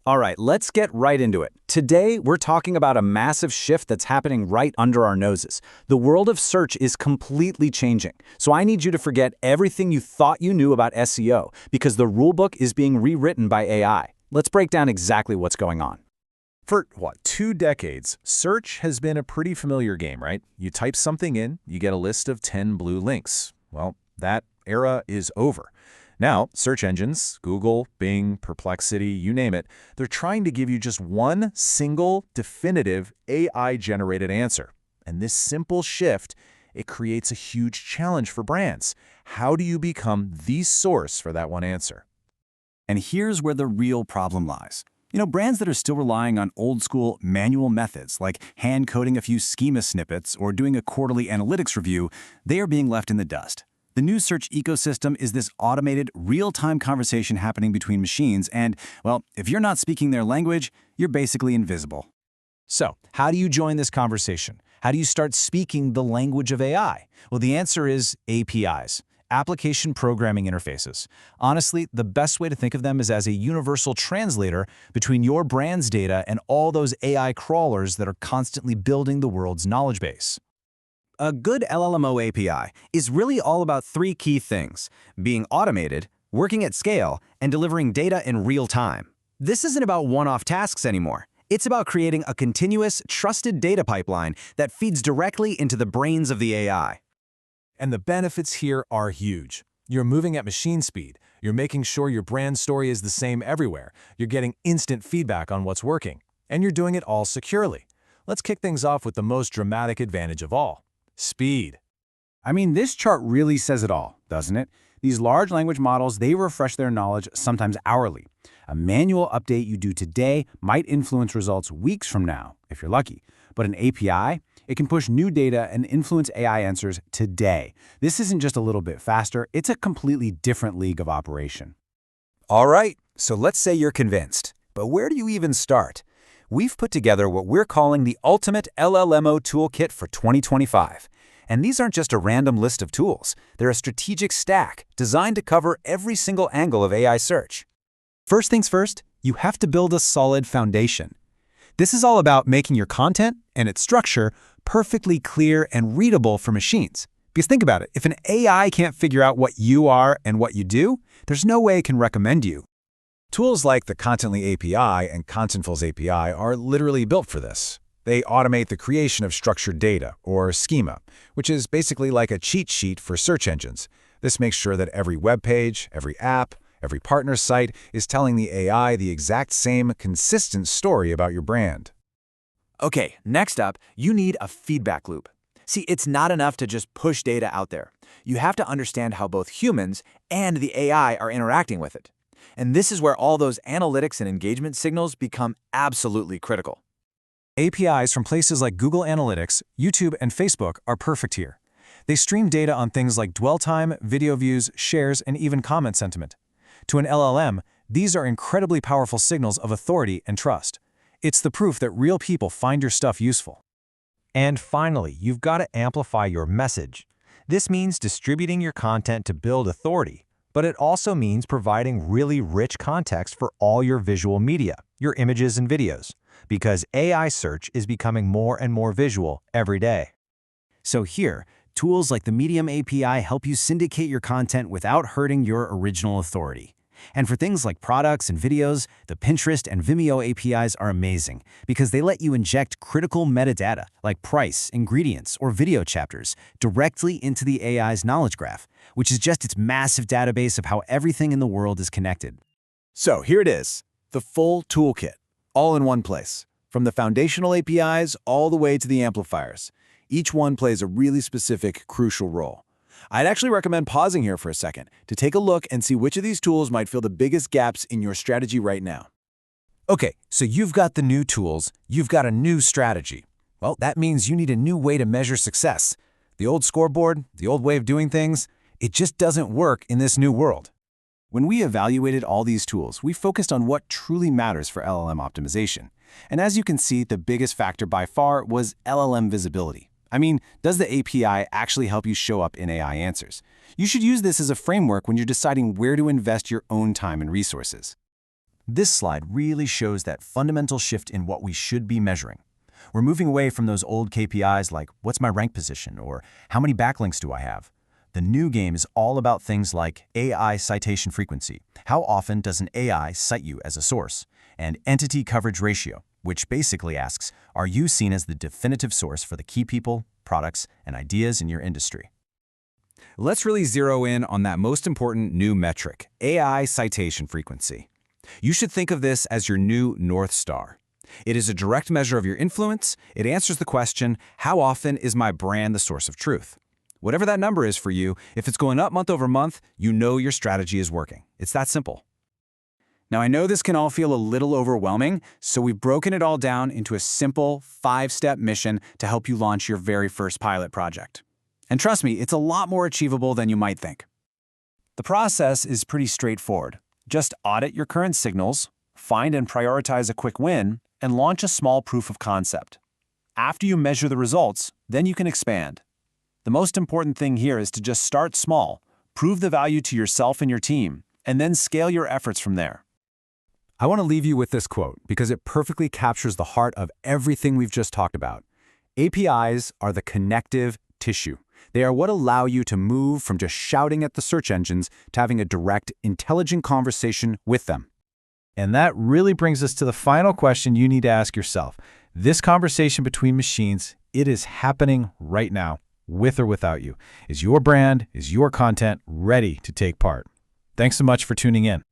All right, let's get right into it. Today, we're talking about a massive shift that's happening right under our noses. The world of search is completely changing. So I need you to forget everything you thought you knew about SEO, because the rulebook is being rewritten by AI. Let's break down exactly what's going on. For, 2 decades, search has been a pretty familiar game, right? You type something in, you get a list of 10 blue links. Well, that era is over. Now, search engines, Google, Bing, Perplexity, you name it, they're trying to give you just one single, definitive AI-generated answer. And this simple shift, it creates a huge challenge for brands. How do you become the source for that one answer? And here's where the real problem lies. Brands that are still relying on old-school manual methods, like hand-coding a few schema snippets or doing a quarterly analytics review, they are being left in the dust. The new search ecosystem is this automated, real-time conversation happening between machines, and, well, if you're not speaking their language, you're basically invisible. So, how do you join this conversation? How do you start speaking the language of AI? Well, the answer is APIs. Application Programming Interfaces. Honestly, the best way to think of them is as a universal translator between your brand's data and all those AI crawlers that are constantly building the world's knowledge base. A good LLMO API is really all about 3 key things: being automated, working at scale, and delivering data in real time. This isn't about one-off tasks anymore. It's about creating a continuous, trusted data pipeline that feeds directly into the brains of the AI. And the benefits here are huge. You're moving at machine speed. You're making sure your brand story is the same everywhere. You're getting instant feedback on what's working. And you're doing it all securely. Let's kick things off with the most dramatic advantage of all: speed. This chart really says it all, doesn't it? These large language models, they refresh their knowledge sometimes hourly. A manual update you do today might influence results weeks from now, if you're lucky. But an API, it can push new data and influence AI answers today. This isn't just a little bit faster, it's a completely different league of operation. All right, so let's say you're convinced. But where do you even start? We've put together what we're calling the Ultimate LLMO Toolkit for 2025. And these aren't just a random list of tools. They're a strategic stack designed to cover every single angle of AI search. First things first, you have to build a solid foundation. This is all about making your content and its structure perfectly clear and readable for machines. Because think about it, if an AI can't figure out what you are and what you do, there's no way it can recommend you. Tools like the Contently API and Contentful's API are literally built for this. They automate the creation of structured data, or schema, which is basically like a cheat sheet for search engines. This makes sure that every web page, every app, every partner site is telling the AI the exact same consistent story about your brand. Okay, next up, you need a feedback loop. See, it's not enough to just push data out there. You have to understand how both humans and the AI are interacting with it. And this is where all those analytics and engagement signals become absolutely critical. APIs from places like Google Analytics, YouTube, and Facebook are perfect here. They stream data on things like dwell time, video views, shares, and even comment sentiment. To an LLM, these are incredibly powerful signals of authority and trust. It's the proof that real people find your stuff useful. And finally, you've got to amplify your message. This means distributing your content to build authority, but it also means providing really rich context for all your visual media, your images and videos, because AI search is becoming more and more visual every day. So here, tools like the Medium API help you syndicate your content without hurting your original authority. And for things like products and videos, the Pinterest and Vimeo APIs are amazing because they let you inject critical metadata like price, ingredients, or video chapters directly into the AI's knowledge graph, which is just its massive database of how everything in the world is connected. So here it is, the full toolkit, all in one place, from the foundational APIs all the way to the amplifiers. Each one plays a really specific, crucial role. I'd actually recommend pausing here for a second to take a look and see which of these tools might fill the biggest gaps in your strategy right now. Okay, so you've got the new tools, you've got a new strategy. Well, that means you need a new way to measure success. The old scoreboard, the old way of doing things, it just doesn't work in this new world. When we evaluated all these tools, we focused on what truly matters for LLM optimization. And as you can see, the biggest factor by far was LLM visibility. Does the API actually help you show up in AI answers? You should use this as a framework when you're deciding where to invest your own time and resources. This slide really shows that fundamental shift in what we should be measuring. We're moving away from those old KPIs like what's my rank position or how many backlinks do I have. The new game is all about things like AI citation frequency. How often does an AI cite you as a source? And entity coverage ratio, which basically asks, are you seen as the definitive source for the key people, products, and ideas in your industry? Let's really zero in on that most important new metric, AI citation frequency. You should think of this as your new North Star. It is a direct measure of your influence. It answers the question, how often is my brand the source of truth? Whatever that number is for you, if it's going up month over month, you know your strategy is working. It's that simple. Now, I know this can all feel a little overwhelming, so we've broken it all down into a simple 5-step mission to help you launch your very first pilot project. And trust me, it's a lot more achievable than you might think. The process is pretty straightforward. Just audit your current signals, find and prioritize a quick win, and launch a small proof of concept. After you measure the results, then you can expand. The most important thing here is to just start small, prove the value to yourself and your team, and then scale your efforts from there. I want to leave you with this quote because it perfectly captures the heart of everything we've just talked about. APIs are the connective tissue. They are what allow you to move from just shouting at the search engines to having a direct, intelligent conversation with them. And that really brings us to the final question you need to ask yourself. This conversation between machines, it is happening right now, with or without you. Is your brand, is your content ready to take part? Thanks so much for tuning in.